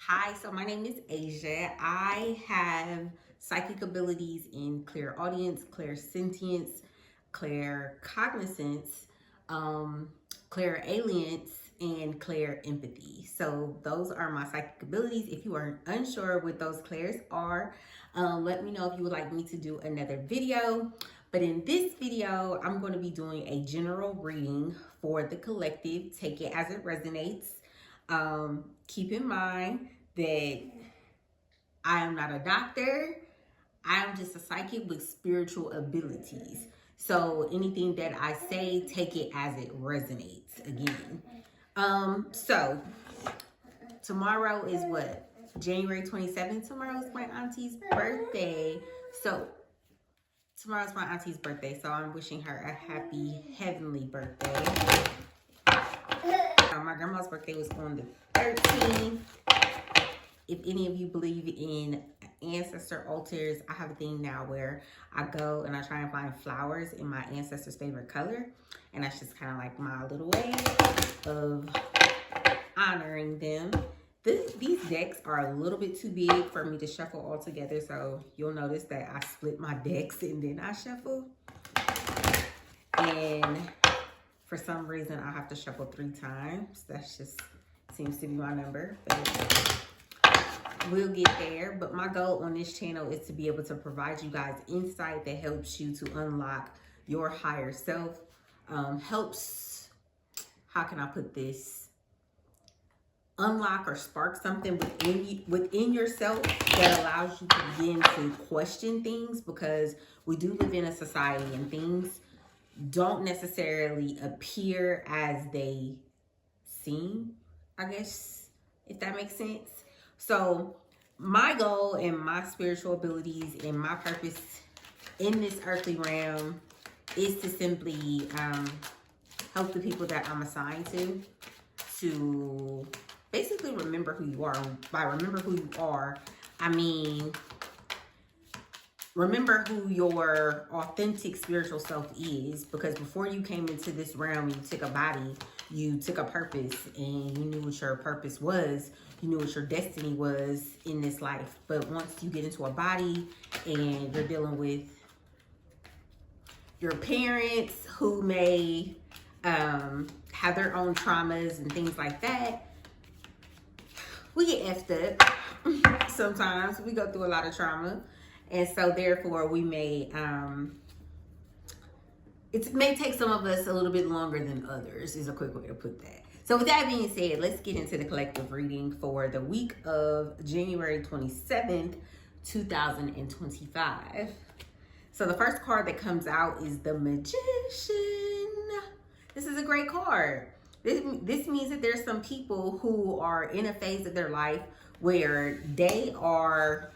Hi, so my name is Asia. I have psychic abilities in clairaudience, clairsentience, claircognizance, um, clairalience, and clairempathy. So those are my psychic abilities. If you are unsure what those clairs are, let me know if you would like me to do another video. But in this video, I'm going to be doing a general reading for the collective. Take it as it resonates. Keep in mind that I am not a doctor. I am just a psychic with spiritual abilities. So anything that I say, take it as it resonates again. So tomorrow is what? January 27th. Tomorrow is my auntie's birthday. So tomorrow's my auntie's birthday. So I'm wishing her a happy heavenly birthday. My grandma's birthday was on the 13th. If any of you believe in ancestor altars, I have a thing now where I go and I try and find flowers in my ancestor's favorite color. And that's just kind of like my little way of honoring them. These decks are a little bit too big for me to shuffle all together. So you'll notice that I split my decks and then I shuffle. And for some reason, I have to shuffle 3 times. That's just seems to be my number. But we'll get there. But my goal on this channel is to be able to provide you guys insight that helps you to unlock your higher self. Helps, how can I put this? Unlock or spark something within yourself that allows you to begin to question things, because we do live in a society and things don't necessarily appear as they seem, I guess, if that makes sense. So my goal and my spiritual abilities and my purpose in this earthly realm is to simply help the people that I'm assigned to basically remember who you are. By remember who you are, I mean remember who your authentic spiritual self is, because before you came into this realm, you took a body, you took a purpose, and you knew what your purpose was. You knew what your destiny was in this life. But once you get into a body and you're dealing with your parents who may have their own traumas and things like that, we get effed up. Sometimes we go through a lot of trauma. And so therefore we may, it may take some of us a little bit longer than others, is a quick way to put that. So with that being said, let's get into the collective reading for the week of January 27th, 2025. So the first card that comes out is the Magician. This is a great card. This means that there's some people who are in a phase of their life where they are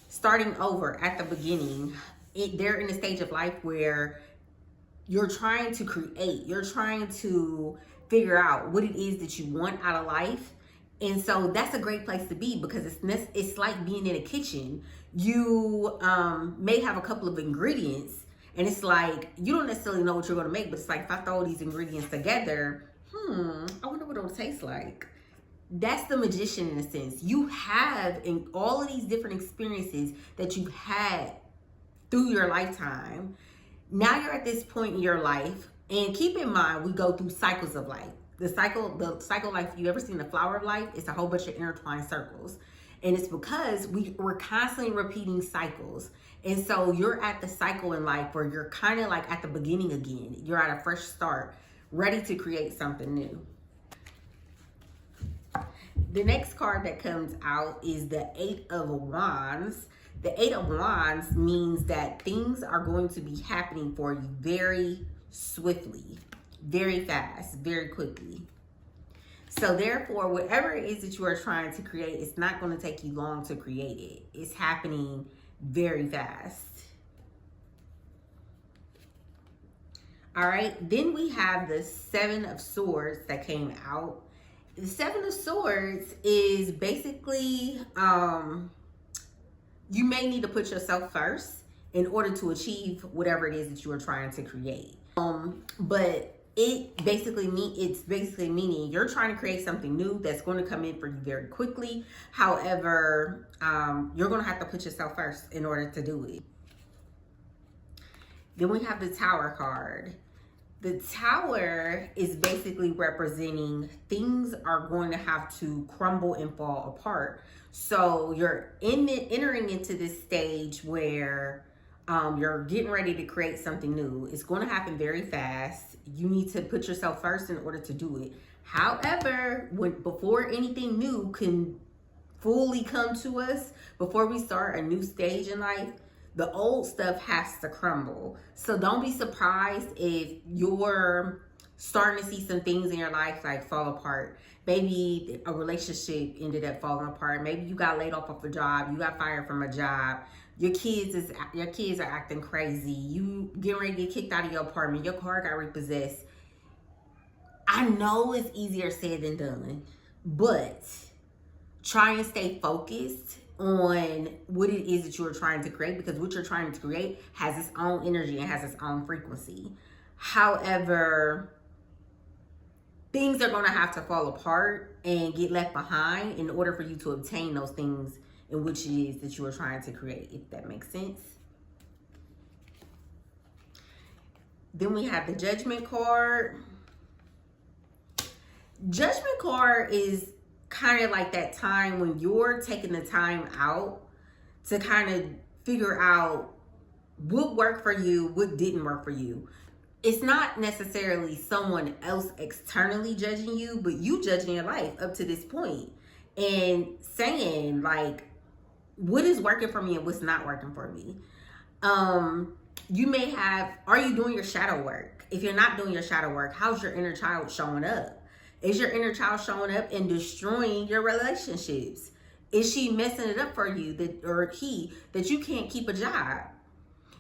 starting over at the beginning. They're in a stage of life where you're trying to create, you're trying to figure out what it is that you want out of life. And so that's a great place to be, because it's like being in a kitchen. You may have a couple of ingredients and it's like, you don't necessarily know what you're going to make, but it's like, if I throw these ingredients together, I wonder what it'll taste like. That's the Magician in a sense. You have in all of these different experiences that you've had through your lifetime. Now you're at this point in your life, and keep in mind, we go through cycles of life. The cycle of life, you ever seen the flower of life? It's a whole bunch of intertwined circles. And it's because we're constantly repeating cycles. And so you're at the cycle in life where you're kind of like at the beginning again. You're at a fresh start, ready to create something new. The next card that comes out is the 8 of Wands. The 8 of Wands means that things are going to be happening for you very swiftly, very fast, very quickly. So therefore, whatever it is that you are trying to create, it's not going to take you long to create it. It's happening very fast. All right, then we have the 7 of Swords that came out. The 7 of Swords is basically, you may need to put yourself first in order to achieve whatever it is that you are trying to create. But it's basically meaning you're trying to create something new that's going to come in for you very quickly. However, you're going to have to put yourself first in order to do it. Then we have the Tower card. The Tower is basically representing things are going to have to crumble and fall apart. So you're entering into this stage where you're getting ready to create something new. It's going to happen very fast. You need to put yourself first in order to do it. However, before anything new can fully come to us, before we start a new stage in life, the old stuff has to crumble. So don't be surprised if you're starting to see some things in your life like fall apart. Maybe a relationship ended up falling apart. Maybe you got laid off of a job. You got fired from a job. Your kids are acting crazy. You getting ready to get kicked out of your apartment. Your car got repossessed. I know it's easier said than done, but try and stay focused on what it is that you're trying to create, because what you're trying to create has its own energy and has its own frequency. However, things are going to have to fall apart and get left behind in order for you to obtain those things in which it is that you are trying to create, if that makes sense. Then we have the Judgment card. Judgment card is kind of like that time when you're taking the time out to kind of figure out what worked for you, what didn't work for you. It's not necessarily someone else externally judging you, but you judging your life up to this point and saying like, what is working for me and what's not working for me. You may have, are you doing your shadow work? If you're not doing your shadow work, how's your inner child showing up? Is your inner child showing up and destroying your relationships? Is she messing it up for you, that you can't keep a job?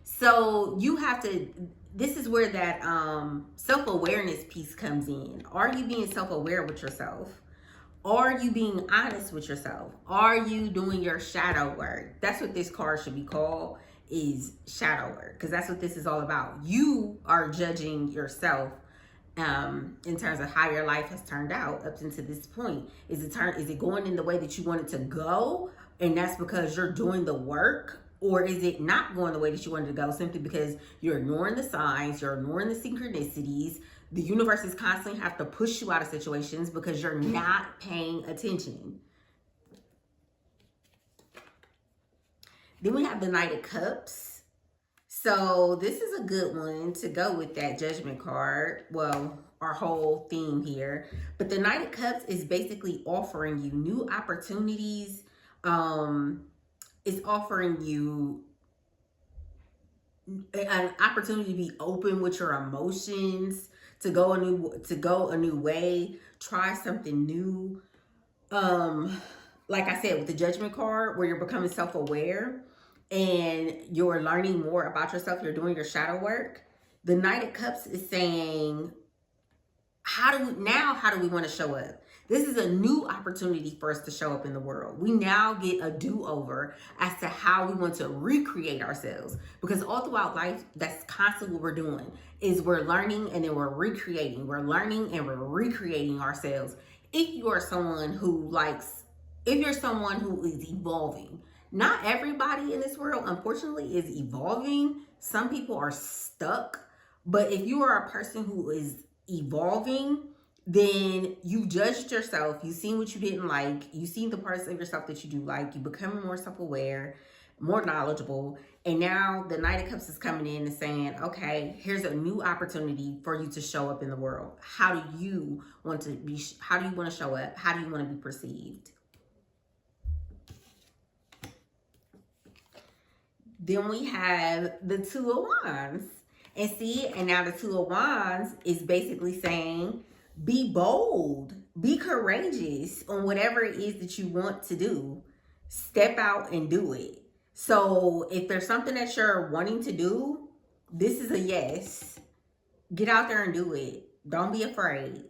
So you have to, this is where that self-awareness piece comes in. Are you being self-aware with yourself? Are you being honest with yourself? Are you doing your shadow work? That's what this card should be called, is shadow work, because that's what this is all about. You are judging yourself in terms of how your life has turned out up until this point. Is it going in the way that you want it to go, and that's because you're doing the work? Or is it not going the way that you wanted to go simply because you're ignoring the signs, you're ignoring the synchronicities? The universe is constantly have to push you out of situations because you're not paying attention. Then we have the Knight of Cups. So this is a good one to go with that Judgment card. Well, our whole theme here. But the Knight of Cups is basically offering you new opportunities. It's offering you an opportunity to be open with your emotions, to go a new way, try something new. Like I said, with the Judgment card, where you're becoming self-aware and you're learning more about yourself, you're doing your shadow work. The Knight of Cups is saying, how do we want to show up? This is a new opportunity for us to show up in the world. We now get a do-over as to how we want to recreate ourselves. Because all throughout life, that's constantly what we're doing, is we're learning and then we're recreating. We're learning and we're recreating ourselves. If you're someone who is evolving, not everybody in this world, unfortunately, is evolving. Some people are stuck. But if you are a person who is evolving, then you judged yourself, you've seen what you didn't like, you've seen the parts of yourself that you do like, you becoming more self-aware, more knowledgeable, and now the Knight of Cups is coming in and saying, okay, here's a new opportunity for you to show up in the world. How do you want to show up? How do you want to be perceived? Then we have the Two of Wands. And now the Two of Wands is basically saying, be bold, be courageous on whatever it is that you want to do. Step out and do it. So if there's something that you're wanting to do, this is a yes. Get out there and do it. Don't be afraid.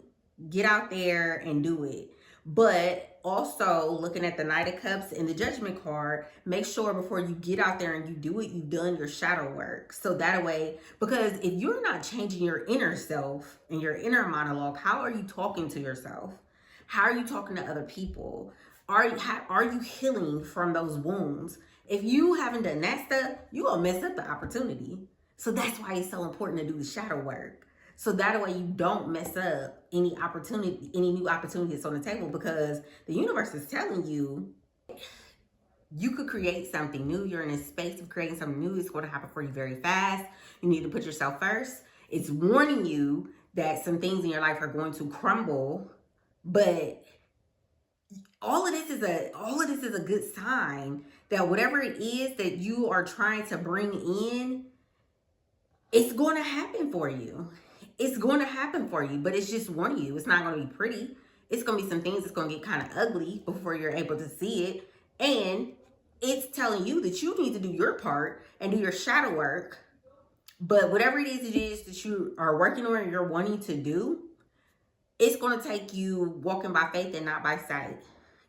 Get out there and do it. But also looking at the Knight of Cups and the Judgment card, make sure before you get out there and you do it, you've done your shadow work. So that way, because if you're not changing your inner self and your inner monologue, how are you talking to yourself? How are you talking to other people? Are you healing from those wounds? If you haven't done that stuff, you're going to mess up the opportunity. So that's why it's so important to do the shadow work. So that way you don't mess up any opportunity, any new opportunities on the table, because the universe is telling you you could create something new. You're in a space of creating something new. It's going to happen for you very fast. You need to put yourself first. It's warning you that some things in your life are going to crumble, but all of this is a good sign that whatever it is that you are trying to bring in, it's going to happen for you. It's going to happen for you, but it's just warning you. It's not going to be pretty. It's going to be some things that's going to get kind of ugly before you're able to see it. And it's telling you that you need to do your part and do your shadow work. But whatever it is that you are working on and you're wanting to do, it's going to take you walking by faith and not by sight.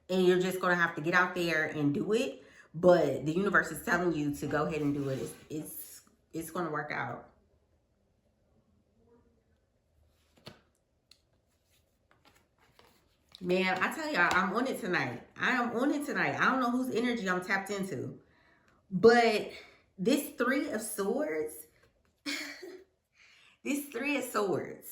And you're just going to have to get out there and do it. But the universe is telling you to go ahead and do it. It's going to work out. Man, I tell y'all, I'm on it tonight. I am on it tonight. I don't know whose energy I'm tapped into. But this Three of Swords, this Three of Swords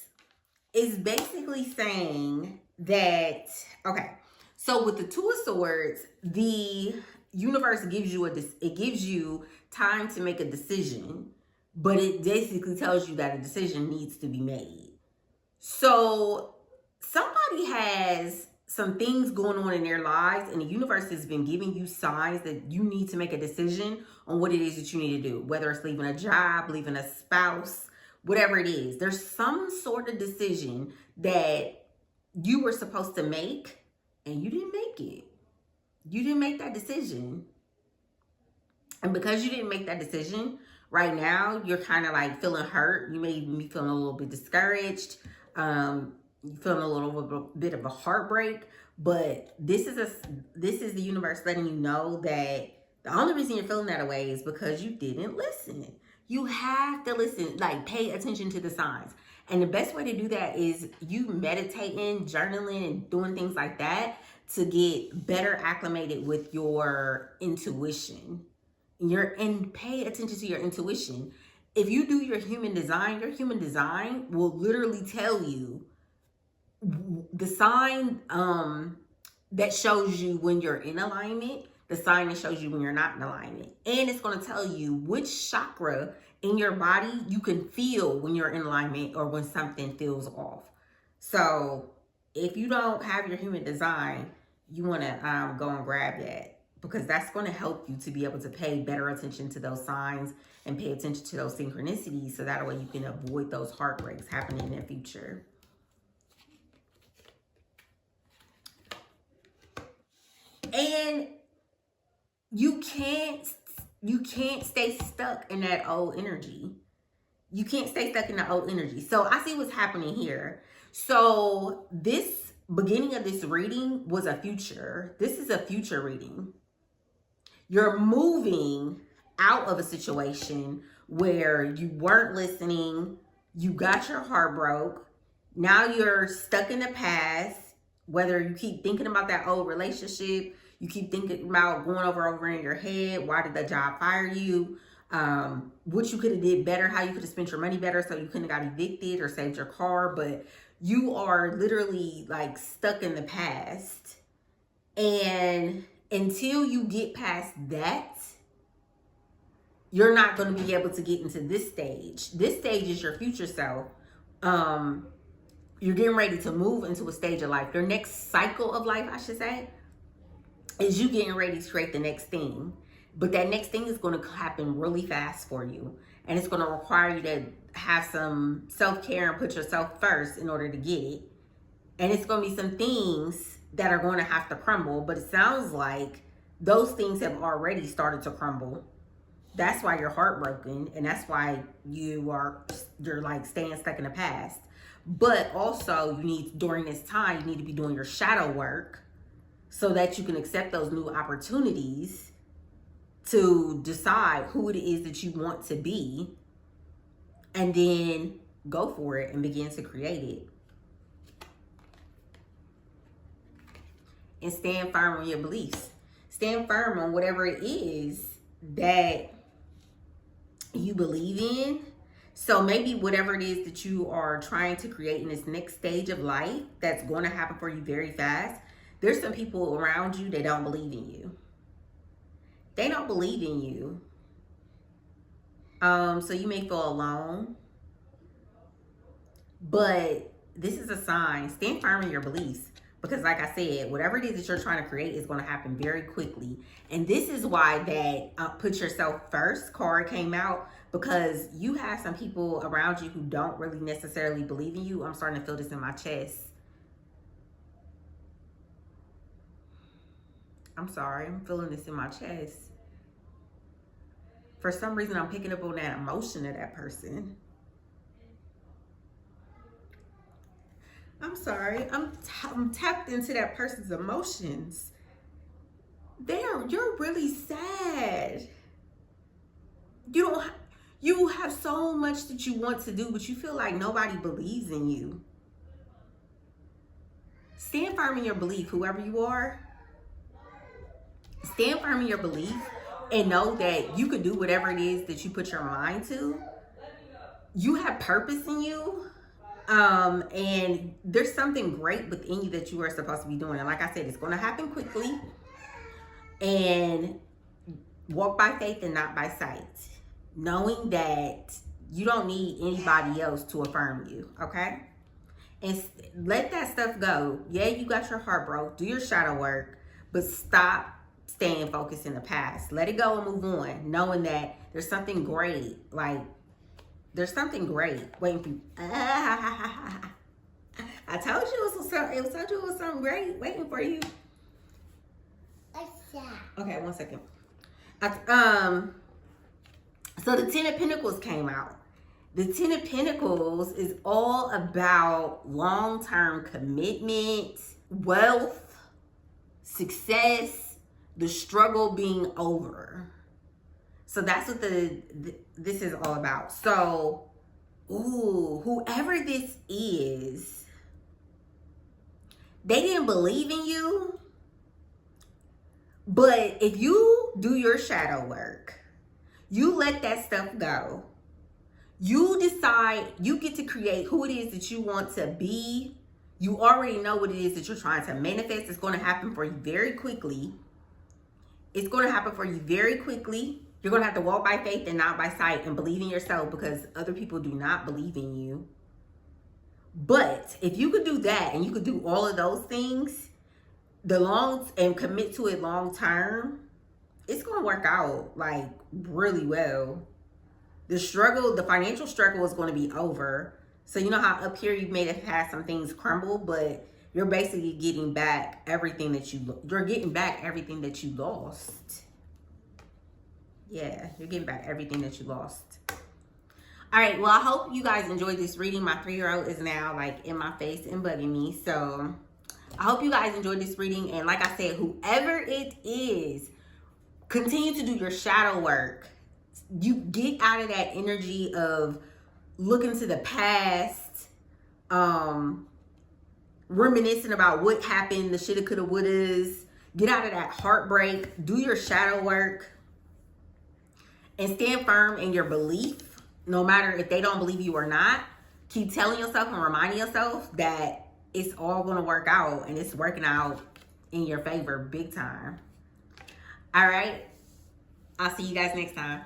is basically saying that, okay, so with the Two of Swords, the universe gives you time to make a decision, but it basically tells you that a decision needs to be made. So somebody has some things going on in their lives, and the universe has been giving you signs that you need to make a decision on what it is that you need to do, whether it's leaving a job, leaving a spouse, whatever it is. There's some sort of decision that you were supposed to make and you didn't make it. You didn't make that decision. And because you didn't make that decision, right now you're kind of like feeling hurt. You may be feeling a little bit discouraged. You're feeling a little bit of a heartbreak. But this is the universe letting you know that the only reason you're feeling that way is because you didn't listen. You have to listen, like pay attention to the signs. And the best way to do that is you meditating, journaling, and doing things like that to get better acclimated with your intuition. And pay attention to your intuition. If you do your human design will literally tell you the sign that shows you when you're in alignment, the sign that shows you when you're not in alignment. And it's going to tell you which chakra in your body you can feel when you're in alignment or when something feels off. So if you don't have your human design, you want to go and grab that, because that's going to help you to be able to pay better attention to those signs and pay attention to those synchronicities, so that way you can avoid those heartbreaks happening in the future. And you can't stay stuck in that old energy. You can't stay stuck in the old energy. So I see what's happening here. So this beginning of this reading was a future. This is a future reading. You're moving out of a situation where you weren't listening. You got your heart broke. Now you're stuck in the past. Whether you keep thinking about that old relationship, you keep thinking about going over in your head, why did the job fire you? What you could have did better, how you could have spent your money better so you couldn't have got evicted or saved your car. But you are literally like stuck in the past. And until you get past that, you're not going to be able to get into this stage. This stage is your future self. You're getting ready to move into a stage of life. Your next cycle of life, I should say, is you getting ready to create the next thing. But that next thing is going to happen really fast for you. And it's going to require you to have some self-care and put yourself first in order to get it. And it's going to be some things that are going to have to crumble. But it sounds like those things have already started to crumble. That's why you're heartbroken. And that's why you're like staying stuck in the past. But also you need, during this time, you need to be doing your shadow work so that you can accept those new opportunities to decide who it is that you want to be, and then go for it and begin to create it. And stand firm on your beliefs. Stand firm on whatever it is that you believe in. So maybe whatever it is that you are trying to create in this next stage of life that's going to happen for you very fast, there's some people around you that don't believe in you. They don't believe in you. So you may feel alone. But this is a sign. Stand firm in your beliefs. Because like I said, whatever it is that you're trying to create is going to happen very quickly. And this is why that put yourself first card came out. Because you have some people around you who don't really necessarily believe in you. I'm starting to feel this in my chest. I'm sorry, I'm feeling this in my chest. For some reason, I'm picking up on that emotion of that person. I'm sorry, I'm tapped into that person's emotions. You're really sad. You have so much that you want to do, but you feel like nobody believes in you. Stand firm in your belief, whoever you are. Stand firm in your belief and know that you can do whatever it is that you put your mind to. You have purpose in you. And there's something great within you that you are supposed to be doing. And like I said, it's going to happen quickly. And walk by faith and not by sight. Knowing that you don't need anybody else to affirm you, okay? And let that stuff go. Yeah, you got your heart broke. Do your shadow work. But stop staying focused in the past. Let it go and move on. Knowing that there's something great. Like, there's something great waiting for you. I told you it was something great waiting for you. What's that? Okay, one second. So the Ten of Pentacles came out. The Ten of Pentacles is all about long-term commitment, wealth, success, the struggle being over. So that's what this is all about. So, whoever this is, they didn't believe in you. But if you do your shadow work, you let that stuff go. You decide, you get to create who it is that you want to be. You already know what it is that you're trying to manifest. It's going to happen for you very quickly. It's going to happen for you very quickly. You're going to have to walk by faith and not by sight and believe in yourself because other people do not believe in you. But if you could do that and you could do all of those things, and commit to it long term, it's going to work out like really well. The financial struggle is going to be over. So you know how up here you may have had some things crumble, but you're basically getting back everything that you lost. Yeah, you're getting back everything that you lost. All right, well, I hope you guys enjoyed this reading. My 3-year-old is now like in my face and bugging me. So I hope you guys enjoyed this reading. And like I said, whoever it is, continue to do your shadow work. You get out of that energy of looking to the past, reminiscing about what happened, the shoulda, coulda, wouldas. Get out of that heartbreak. Do your shadow work. And stand firm in your belief, no matter if they don't believe you or not. Keep telling yourself and reminding yourself that it's all going to work out, and it's working out in your favor big time. All right. I'll see you guys next time.